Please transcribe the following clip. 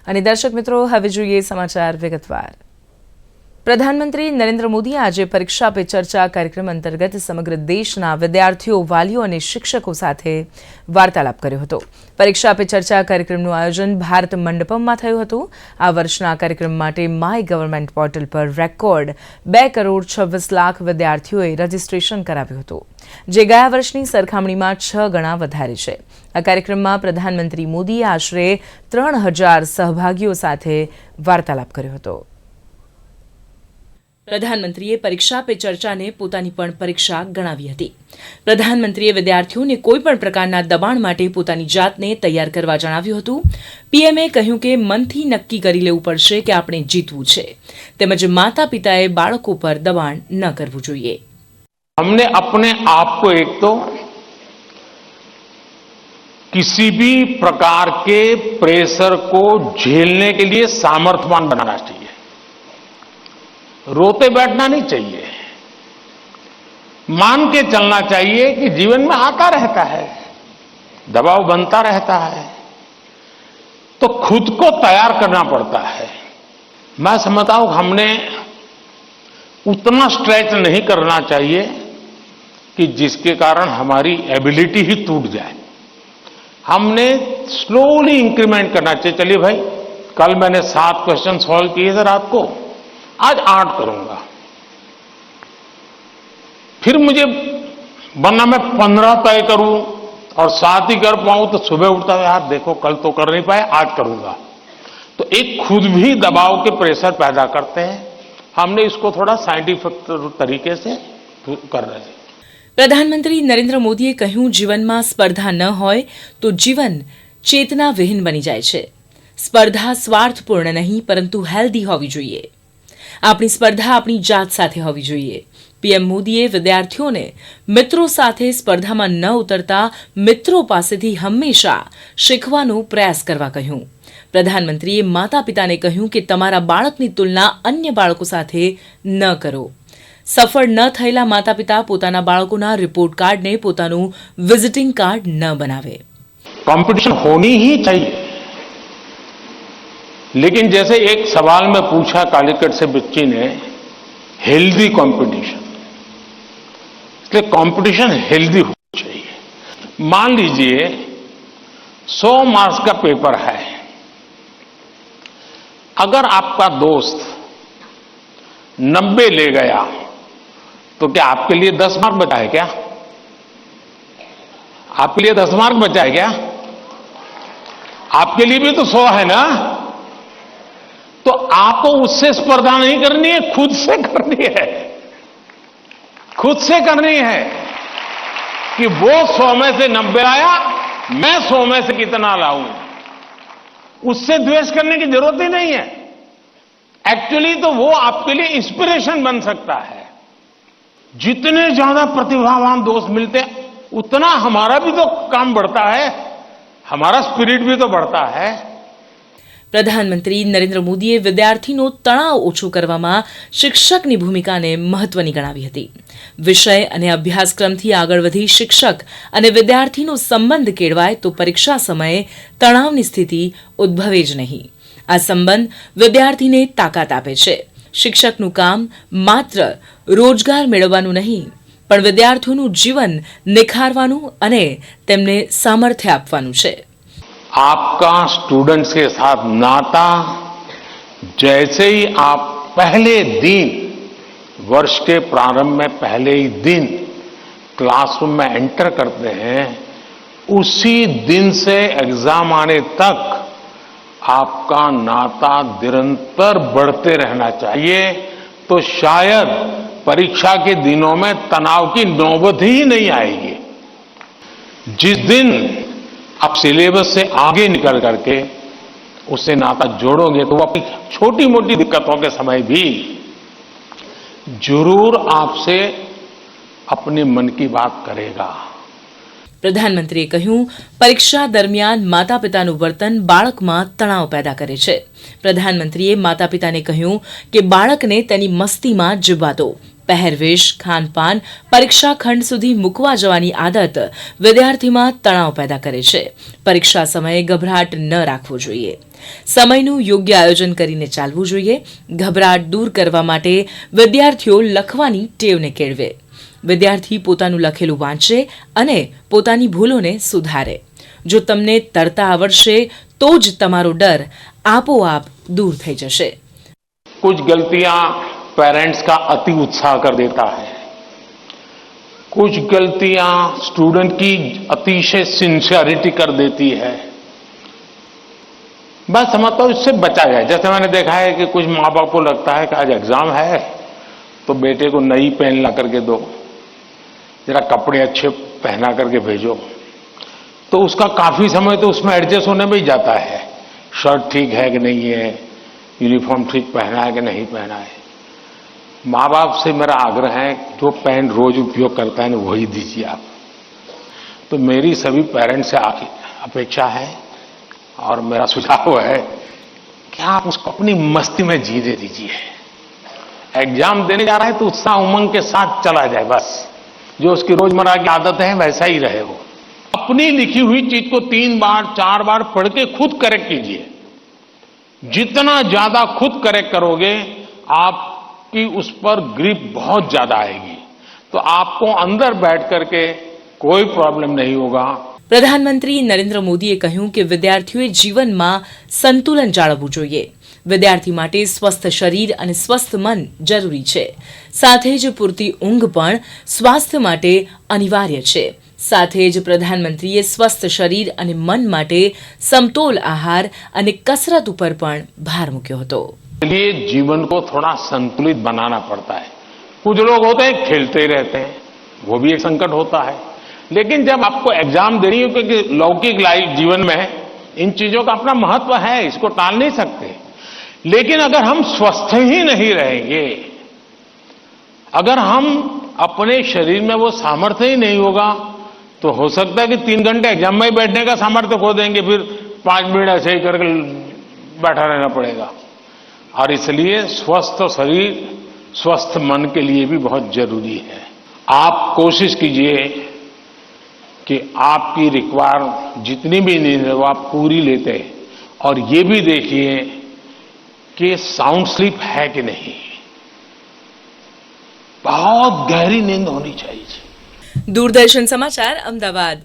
અને દર્શક મિત્રો, હવે જોઈએ સમાચાર વિગતવાર. પ્રધાનમંત્રી નરેન્દ્ર મોદીએ આજે પરીક્ષા પે ચર્ચા કાર્યક્રમ અંતર્ગત સમગ્ર દેશના વિદ્યાર્થીઓ, વાલીઓ અને શિક્ષકો સાથે વાર્તાલાપ કર્યો હતો. પરીક્ષા પે ચર્ચા કાર્યક્રમનું આયોજન ભારત મંડપમમાં થયું હતું. આ વર્ષના કાર્યક્રમ માટે માય ગવર્મેન્ટ પોર્ટલ પર રેકોર્ડ 2,26,00,000 વિદ્યાર્થીઓએ રજીસ્ટ્રેશન કરાવ્યું હતું, જે ગયા વર્ષની સરખામણીમાં 6 ગણા વધારે છે. આ કાર્યક્રમમાં પ્રધાનમંત્રી મોદીએ આશરે 3,000 સહભાગીઓ સાથે વાર્તાલાપ કર્યો હતો. પ્રધાનમંત્રીએ પરીક્ષા પે ચર્ચાને પોતાની પણ પરીક્ષા ગણાવી હતી. પ્રધાનમંત્રીએ વિદ્યાર્થીઓને કોઈપણ પ્રકારના દબાણ માટે પોતાની જાતને તૈયાર કરવા જણાવ્યું હતું. પીએમએ કહ્યું કે મનથી નક્કી કરી લેવું પડશે કે આપણે જીતવું છે, તેમજ માતા પિતાએ બાળકો પર દબાણ ન કરવું જોઈએ. हमने अपने आप को एक तो किसी भी प्रकार के प्रेशर को झेलने के लिए सामर्थ्यवान बनाना चाहिए. रोते बैठना नहीं चाहिए. मान के चलना चाहिए कि जीवन में आता रहता है, दबाव बनता रहता है, तो खुद को तैयार करना पड़ता है. मैं समझता हूं हमने उतना स्ट्रेच नहीं करना चाहिए कि जिसके कारण हमारी एबिलिटी ही टूट जाए. हमने स्लोली इंक्रीमेंट करना चाहिए. चलिए भाई, कल मैंने 7 क्वेश्चन सॉल्व किए थे रात को, आज 8 करूंगा. फिर मुझे वरना मैं 15 तय करूं और 7 ही कर पाऊं तो सुबह उठता है, यार देखो कल तो कर नहीं पाए, आज करूंगा. तो एक खुद भी दबाव के प्रेशर पैदा करते हैं. हमने इसको थोड़ा साइंटिफिक तरीके से कर रहे हैं. પ્રધાનમંત્રી નરેન્દ્ર મોદીએ કહ્યું, જીવનમાં સ્પર્ધા ન હોય તો જીવન ચેતનાવિહીન બની જાય છે. સ્પર્ધા સ્વાર્થપૂર્ણ નહીં, પરંતુ હેલ્ધી હોવી જોઈએ. આપણી સ્પર્ધા આપણી જાત સાથે હોવી જોઈએ. પીએમ મોદીએ વિદ્યાર્થીઓને મિત્રો સાથે સ્પર્ધામાં ન ઉતરતા મિત્રો પાસેથી હંમેશા શીખવાનો પ્રયાસ કરવા કહ્યું. પ્રધાનમંત્રીએ માતા પિતાને કહ્યું કે તમારા બાળકની તુલના અન્ય બાળકો સાથે ન કરો. સફળ ન થયેલા માતા પિતા પોતાના બાળકોના રિપોર્ટ કાર્ડને પોતાનું વિઝિટિંગ કાર્ડ ન બનાવે. कंपटीशन होनी ही चाहिए, लेकिन जैसे एक सवाल में पूछा कालीकट से बच्ची ने, हेल्दी कंपटीशन, इसलिए कंपटीशन हेल्दी होनी चाहिए. मान लीजिए 100 मार्क्स का पेपर है. अगर आपका दोस्त 90 ले गया तो क्या आपके लिए 10 मार्क बचा है क्या? आपके लिए 10 मार्क बचा है क्या? आपके लिए भी तो 100 है ना. तो आपको उससे स्पर्धा नहीं करनी है, खुद से करनी है. खुद से करनी है कि वो 100 में से 90 आया, मैं 100 में से कितना लाऊं. उससे द्वेष करने की जरूरत ही नहीं है. एक्चुअली तो वो आपके लिए इंस्पिरेशन बन सकता है. जितने ज्यादा प्रतिभावान दोस्त मिलते हैं, उतना हमारा भी तो काम बढ़ता है, हमारा स्पिरिट भी तो बढ़ता है. પ્રધાનમંત્રી નરેન્દ્ર મોદીએ વિદ્યાર્થીનો તણાવ ઓછો કરવામાં શિક્ષકની ભૂમિકાને મહત્વની ગણાવી હતી. વિષય અને અભ્યાસક્રમથી આગળ વધી શિક્ષક અને વિદ્યાર્થીનો સંબંધ કેળવાય તો પરીક્ષા સમયે તણાવની સ્થિતિ ઉદ્ભવે જ નહીં. આ સંબંધ વિદ્યાર્થીને તાકાત આપે છે. શિક્ષકનું કામ માત્ર રોજગાર મેળવવાનું નહીં, પણ વિદ્યાર્થીઓનું જીવન નિખારવાનું અને તેમને સામર્થ્ય આપવાનું છે. आपका स्टूडेंट्स के साथ नाता जैसे ही आप पहले दिन, वर्ष के प्रारंभ में पहले ही दिन क्लासरूम में एंटर करते हैं, उसी दिन से एग्जाम आने तक आपका नाता निरंतर बढ़ते रहना चाहिए. तो शायद परीक्षा के दिनों में तनाव की नौबत ही नहीं आएगी. जिस दिन आप सिलेबस से आगे निकल करके उससे नाता जोड़ोगे तो वो अपनी छोटी मोटी दिक्कतों के समय भी जरूर आपसे अपने मन की बात करेगा. પ્રધાનમંત્રીએ કહ્યું, પરીક્ષા દરમિયાન માતા પિતાનું વર્તન બાળકમાં તણાવ પેદા કરે છે. પ્રધાનમંત્રીએ માતા પિતાને કહ્યું કે બાળકને તેની મસ્તીમાં જીવવા દો, પહેરવેશ, ખાનપાન, પરીક્ષા ખંડ સુધી મૂકવા જવાની આદત વિદ્યાર્થીમાં તણાવ પેદા કરે છે. પરીક્ષા સમયે ગભરાટ ન રાખવો જોઈએ. સમયનું યોગ્ય આયોજન કરીને ચાલવું જોઈએ. ગભરાટ દૂર કરવા માટે વિદ્યાર્થીઓ લખવાની ટેવને કેળવે. વિદ્યાર્થી પોતાનું લખેલું વાંચે અને પોતાની ભૂલોને સુધારે. જો તમને તરતા આવડશે તો જ તમારો ડર આપોઆપ દૂર થઈ જશે. कुछ गलतियां पेरेंट्स का अति उत्साह कर देता है, कुछ गलतियां स्टूडेंट की अतिशय सिंसियरिटी कर देती है. बस समझता हूं इससे बचा जाए. जैसे मैंने देखा है कि कुछ माँ बाप को लगता है कि आज एग्जाम है तो बेटे को नई पेन ला करके दो, जरा कपड़े अच्छे पहना करके भेजो. तो उसका काफी समय तो उसमें एडजस्ट होने में ही जाता है. शर्ट ठीक है कि नहीं है, यूनिफॉर्म ठीक पहना है कि नहीं पहना है. माँ बाप से मेरा आग्रह है जो पेन रोज उपयोग करता है ना वही दीजिए आप. तो मेरी सभी पेरेंट्स से अपेक्षा है और मेरा सुझाव है कि आप उसको अपनी मस्ती में जीने दीजिए. एग्जाम देने जा रहा है तो उत्साह उमंग के साथ चला जाए. बस जो उसकी रोजमर्रा की आदत है वैसा ही रहे. वो अपनी लिखी हुई चीज को 3 बार 4 बार पढ़ के खुद करेक्ट कीजिए. जितना ज्यादा खुद करेक्ट करोगे आपकी उस पर ग्रिप बहुत ज्यादा आएगी. तो आपको अंदर बैठ करके कोई प्रॉब्लम नहीं होगा. પ્રધાનમંત્રી નરેન્દ્ર મોદીએ કહ્યું કે વિદ્યાર્થીઓએ જીવનમાં સંતુલન જાળવવું જોઈએ. વિદ્યાર્થી માટે સ્વસ્થ શરીર અને સ્વસ્થ મન જરૂરી છે. સાથે જ પૂરતી ઊંઘ પણ સ્વાસ્થ્ય માટે અનિવાર્ય છે. સાથે જ પ્રધાનમંત્રીએ સ્વસ્થ શરીર અને મન માટે સમતોલ આહાર અને કસરત ઉપર પણ ભાર મૂક્યો હતો. इसलिए जीवन को थोड़ा संतुलित बनाना पड़ता है. कुछ लोग होते हैं खेलते ही रहते हैं, वो भी एक संकट होता है. लेकिन जब आपको एग्जाम देनी हो, क्योंकि लौकिक लाइफ जीवन में इन चीजों का अपना महत्व है, इसको टाल नहीं सकते. लेकिन अगर हम स्वस्थ ही नहीं रहेंगे, अगर हम अपने शरीर में वो सामर्थ्य ही नहीं होगा तो हो सकता है कि 3 घंटे एग्जाम में ही बैठने का सामर्थ्य खो देंगे, फिर 5 मिनट ऐसे ही करके बैठा रहना पड़ेगा. और इसलिए स्वस्थ शरीर स्वस्थ मन के लिए भी बहुत जरूरी है. आप कोशिश कीजिए कि आपकी रिक्वायर जितनी भी नींद है वो आप पूरी लेते हैं. और ये भी देखिए कि साउंड स्लीप है कि नहीं. बहुत गहरी नींद होनी चाहिए. દૂરદર્શન સમાચાર, અમદાવાદ.